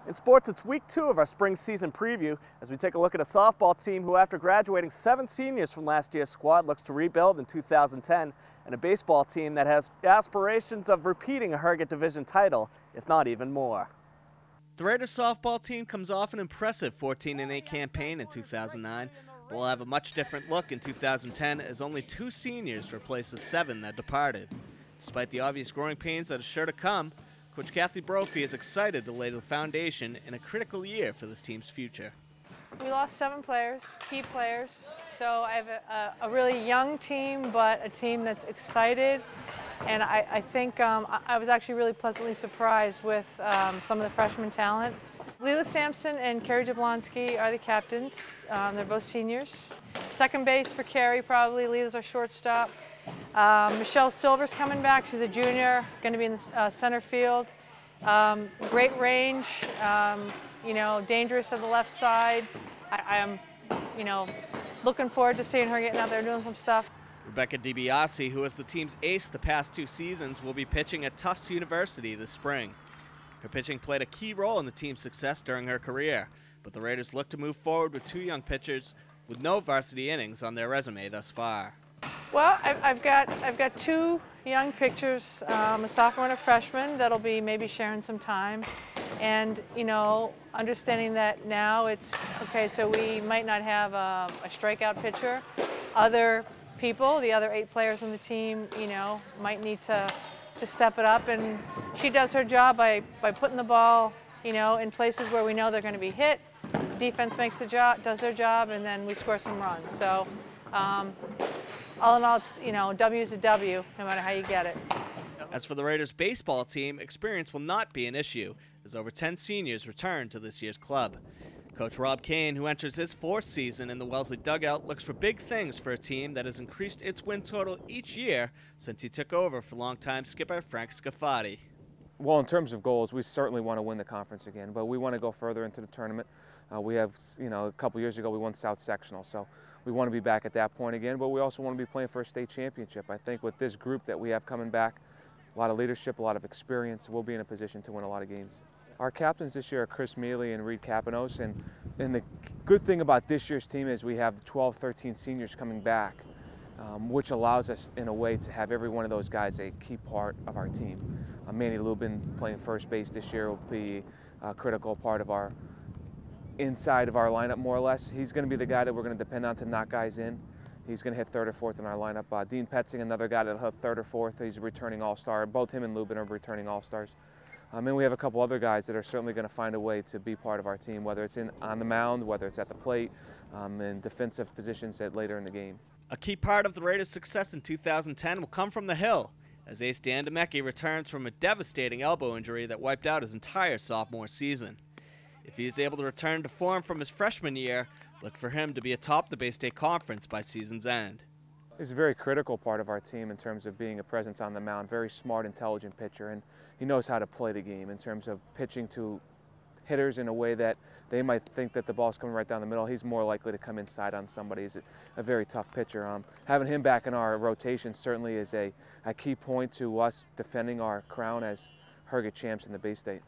In sports, it's week 2 of our spring season preview as we take a look at a softball team who, after graduating 7 seniors from last year's squad, looks to rebuild in 2010, and a baseball team that has aspirations of repeating a Harrogate Division title, if not even more. The Raiders softball team comes off an impressive 14-8 campaign in 2009, but will have a much different look in 2010 as only 2 seniors replace the 7 that departed. Despite the obvious growing pains that are sure to come, Coach Kathy Brophy is excited to lay the foundation in a critical year for this team's future. We lost 7 players, key players, so I have a really young team, but a team that's excited, and I think I was actually really pleasantly surprised with some of the freshman talent. Leela Sampson and Carrie Jablonski are the captains. They're both seniors. Second base for Carrie, probably. Leela's our shortstop. Michelle Silver's coming back. She's a junior, going to be in the center field. Great range, dangerous at the left side. I am, looking forward to seeing her getting out there doing some stuff. Rebecca DiBiase, who was the team's ace the past 2 seasons, will be pitching at Tufts University this spring. Her pitching played a key role in the team's success during her career, but the Raiders look to move forward with 2 young pitchers with no varsity innings on their resume thus far. Well, I've got 2 young pitchers, a sophomore and a freshman, that'll be maybe sharing some time, and understanding that now it's okay. So we might not have a strikeout pitcher. Other people, the other 8 players on the team, might need to step it up, and she does her job by putting the ball, in places where we know they're going to be hit. Defense does their job, and then we score some runs. So. All in all, it's, W's a W, no matter how you get it. As for the Raiders baseball team, experience will not be an issue, as over 10 seniors return to this year's club. Coach Rob Kane, who enters his 4th season in the Wellesley dugout, looks for big things for a team that has increased its win total each year since he took over for longtime skipper Frank Scafati. Well, in terms of goals, we certainly want to win the conference again, but we want to go further into the tournament. We have, a couple years ago we won South Sectional, so we want to be back at that point again, but we also want to be playing for a state championship. I think with this group that we have coming back, a lot of leadership, a lot of experience, we'll be in a position to win a lot of games. Our captains this year are Chris Mealy and Reed Kapanos, and the good thing about this year's team is we have 12, 13 seniors coming back, which allows us in a way to have every one of those guys a key part of our team. Manny Lubin playing first base this year will be a critical part of our inside of our lineup, more or less. He's going to be the guy that we're going to depend on to knock guys in. He's going to hit 3rd or 4th in our lineup. Dean Petzing, another guy that'll hit 3rd or 4th. He's a returning all-star. Both him and Lubin are returning all-stars. And we have a couple other guys that are certainly going to find a way to be part of our team, whether it's on the mound, whether it's at the plate, in defensive positions later in the game. A key part of the Raiders' success in 2010 will come from the Hill, as ace Dan DeMecki returns from a devastating elbow injury that wiped out his entire sophomore season. If he is able to return to form from his freshman year, look for him to be atop the Bay State Conference by season's end. He's a very critical part of our team in terms of being a presence on the mound, very smart, intelligent pitcher, and he knows how to play the game in terms of pitching to hitters in a way that they might think that the ball's coming right down the middle. He's more likely to come inside on somebody. He's a very tough pitcher. Having him back in our rotation certainly is a key point to us defending our crown as Harrogate champs in the Bay State.